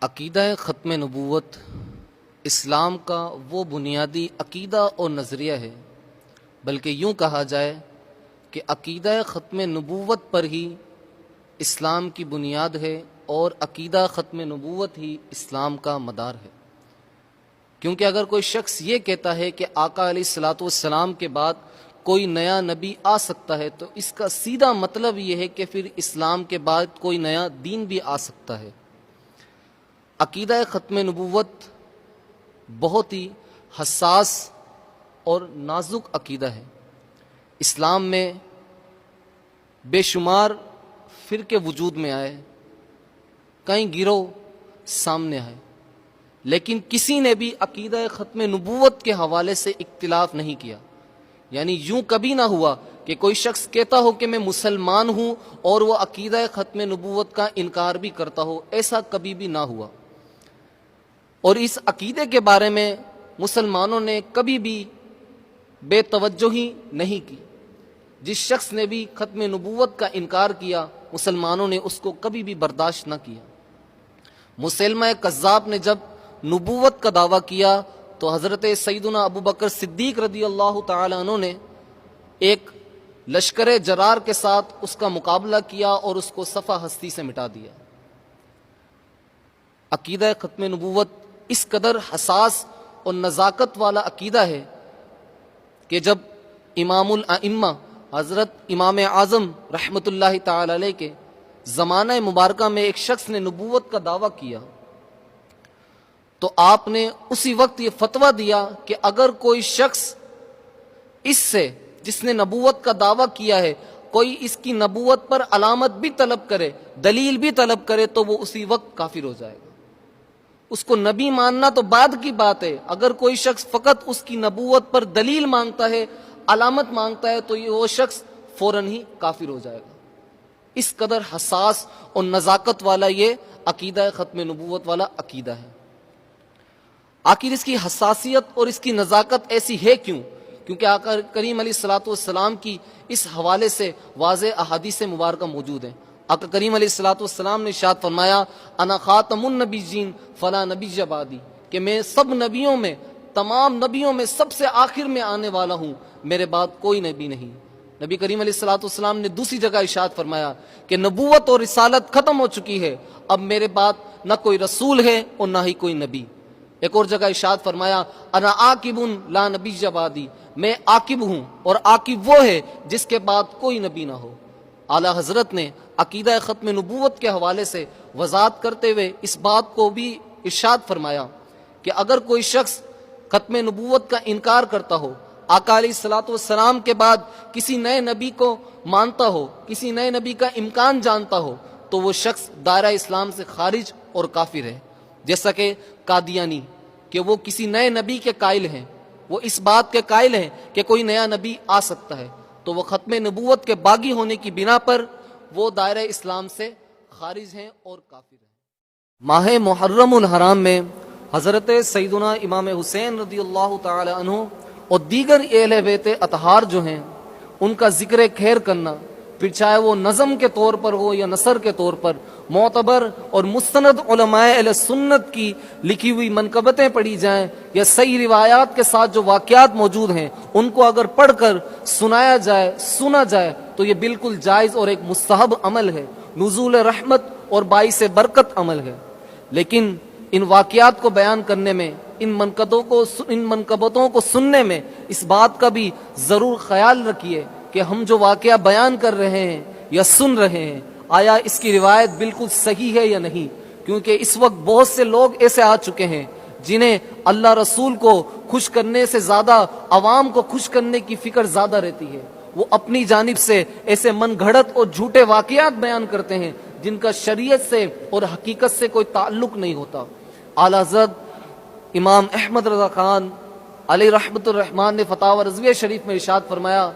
عقیدہ ختم نبوت اسلام کا وہ بنیادی عقیدہ اور نظریہ ہے، بلکہ یوں کہا جائے کہ عقیدہ ختم نبوت پر ہی اسلام کی بنیاد ہے اور عقیدہ ختم نبوت ہی اسلام کا مدار ہے۔ کیونکہ اگر کوئی شخص یہ کہتا ہے کہ آقا علیہ الصلوۃ والسلام کے بعد کوئی نیا نبی آ سکتا ہے، تو اس کا سیدھا مطلب یہ ہے کہ پھر اسلام کے بعد کوئی نیا دین بھی آ سکتا ہے۔ عقیدہ ختم نبوت بہت ہی حساس اور نازک عقیدہ ہے۔ اسلام میں بے شمار فرقے وجود میں آئے، کئی گروہ سامنے آئے، لیکن کسی نے بھی عقیدہ ختم نبوت کے حوالے سے اختلاف نہیں کیا۔ یعنی یوں کبھی نہ ہوا کہ کوئی شخص کہتا ہو کہ میں مسلمان ہوں اور وہ عقیدہ ختم نبوت کا انکار بھی کرتا ہو، ایسا کبھی بھی نہ ہوا۔ اور اس عقیدے کے بارے میں مسلمانوں نے کبھی بھی بے توجہی نہیں کی۔ جس شخص نے بھی ختم نبوت کا انکار کیا، مسلمانوں نے اس کو کبھی بھی برداشت نہ کیا۔ مسیلمہ کذاب نے جب نبوت کا دعویٰ کیا تو حضرت سیدنا ابو بکر صدیق رضی اللہ تعالی عنہ نے ایک لشکر جرار کے ساتھ اس کا مقابلہ کیا اور اس کو صفحہ ہستی سے مٹا دیا۔ عقیدہ ختم نبوت اس قدر حساس اور نزاکت والا عقیدہ ہے کہ جب امام الائمہ حضرت امام اعظم رحمۃ اللہ تعالی علیہ کے زمانہ مبارکہ میں ایک شخص نے نبوت کا دعویٰ کیا تو آپ نے اسی وقت یہ فتویٰ دیا کہ اگر کوئی شخص اس سے جس نے نبوت کا دعویٰ کیا ہے کوئی اس کی نبوت پر علامت بھی طلب کرے، دلیل بھی طلب کرے، تو وہ اسی وقت کافر ہو جائے گا۔ اس کو نبی ماننا تو بعد کی بات ہے، اگر کوئی شخص فقط اس کی نبوت پر دلیل مانگتا ہے، علامت مانگتا ہے، تو وہ شخص فوراً ہی کافر ہو جائے گا۔ اس قدر حساس اور نزاکت والا یہ عقیدہ ختم نبوت والا عقیدہ ہے۔ آخر اس کی حساسیت اور اس کی نزاکت ایسی ہے کیوں؟ کیونکہ آقا کریم علیہ الصلوۃ والسلام کی اس حوالے سے واضح احادیث مبارکہ موجود ہیں۔ آقا کریم علیہ الصلوۃ والسلام نے ارشاد فرمایا، انا خاتم النبیین فلا نبی بعدی، کہ میں سب نبیوں میں، تمام نبیوں میں سب سے آخر میں آنے والا ہوں، میرے بعد کوئی نبی نہیں۔ نبی کریم علیہ الصلوۃ والسلام نے دوسری جگہ ارشاد فرمایا کہ نبوت اور رسالت ختم ہو چکی ہے، اب میرے بعد نہ کوئی رسول ہے اور نہ ہی کوئی نبی۔ ایک اور جگہ ارشاد فرمایا، انا عاقب لا نبی بعدی، میں عاقب ہوں اور عاقب وہ ہے جس کے بعد کوئی نبی نہ ہو۔ اعلیٰ حضرت نے عقیدہ ختم نبوت کے حوالے سے وضاحت کرتے ہوئے اس بات کو بھی ارشاد فرمایا کہ اگر کوئی شخص ختم نبوت کا انکار کرتا ہو، آقا علیہ الصلوۃ والسلام کے بعد کسی نئے نبی کو مانتا ہو، کسی نئے نبی کا امکان جانتا ہو، تو وہ شخص دائرہ اسلام سے خارج اور کافر ہے۔ جیسا کہ قادیانی، کہ وہ کسی نئے نبی کے قائل ہیں، وہ اس بات کے قائل ہیں کہ کوئی نیا نبی آ سکتا ہے، تو وہ ختم نبوت کے باغی ہونے کی بنا پر وہ دائرہ اسلام سے خارج ہیں اور کافر ہیں۔ ماہ محرم الحرام میں حضرت سیدنا امام حسین رضی اللہ تعالی عنہ اور دیگر اہل بیت اطہار جو ہیں ان کا ذکر خیر کرنا، پھر چاہے وہ نظم کے طور پر ہو یا نثر کے طور پر، معتبر اور مستند علماء اہل سنت کی لکھی ہوئی منقبتیں پڑھی جائیں یا صحیح روایات کے ساتھ جو واقعات موجود ہیں ان کو اگر پڑھ کر سنایا جائے، سنا جائے، تو یہ بالکل جائز اور ایک مستحب عمل ہے، نزول رحمت اور باعث برکت عمل ہے۔ لیکن ان واقعات کو بیان کرنے میں، ان منقبتوں کو سننے میں اس بات کا بھی ضرور خیال رکھیے کہ ہم جو واقعہ بیان کر رہے ہیں یا سن رہے ہیں، آیا اس کی روایت بالکل صحیح ہے یا نہیں؟ کیونکہ اس وقت بہت سے لوگ ایسے آ چکے ہیں جنہیں اللہ رسول کو خوش کرنے سے زیادہ عوام کو خوش کرنے کی فکر زیادہ رہتی ہے۔ وہ اپنی جانب سے ایسے من گھڑت اور جھوٹے واقعات بیان کرتے ہیں جن کا شریعت سے اور حقیقت سے کوئی تعلق نہیں ہوتا۔ اعلیٰ حضرت امام احمد رضا خان علیہ رحمۃ الرحمن نے فتاوی رضویہ شریف میں ارشاد فرمایا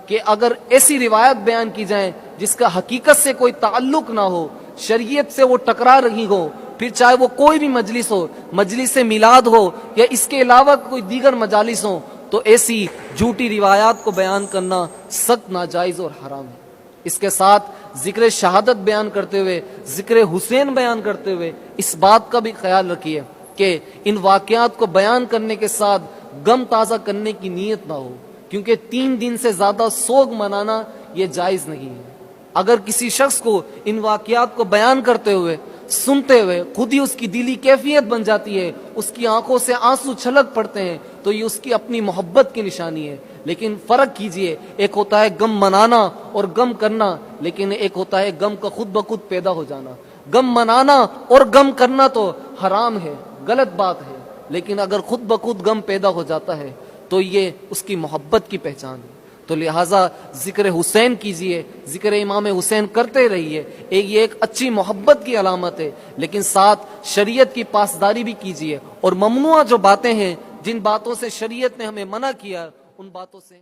کہ اگر ایسی روایت بیان کی جائیں جس کا حقیقت سے کوئی تعلق نہ ہو، شریعت سے وہ ٹکرا رہی ہو، پھر چاہے وہ کوئی بھی مجلس ہو، مجلس میلاد ہو یا اس کے علاوہ کوئی دیگر مجالس ہوں، تو ایسی جھوٹی روایات کو بیان کرنا سخت ناجائز اور حرام ہے۔ اس کے ساتھ ذکر شہادت بیان کرتے ہوئے، ذکر حسین بیان کرتے ہوئے اس بات کا بھی خیال رکھیے کہ ان واقعات کو بیان کرنے کے ساتھ غم تازہ کرنے کی نیت نہ ہو، کیونکہ 3 دن سے زیادہ سوگ منانا یہ جائز نہیں ہے۔ اگر کسی شخص کو ان واقعات کو بیان کرتے ہوئے، سنتے ہوئے خود ہی اس کی دلی کیفیت بن جاتی ہے، اس کی آنکھوں سے آنسو چھلک پڑتے ہیں، تو یہ اس کی اپنی محبت کی نشانی ہے۔ لیکن فرق کیجئے، ایک ہوتا ہے غم منانا اور غم کرنا، لیکن ایک ہوتا ہے غم کا خود بخود پیدا ہو جانا۔ غم منانا اور غم کرنا تو حرام ہے، غلط بات ہے، لیکن اگر خود بخود غم پیدا ہو جاتا ہے تو یہ اس کی محبت کی پہچان ہے۔ تو لہٰذا ذکر حسین کیجئے، ذکر امام حسین کرتے رہیے، یہ ایک اچھی محبت کی علامت ہے، لیکن ساتھ شریعت کی پاسداری بھی کیجئے، اور ممنوع جو باتیں ہیں، جن باتوں سے شریعت نے ہمیں منع کیا، ان باتوں سے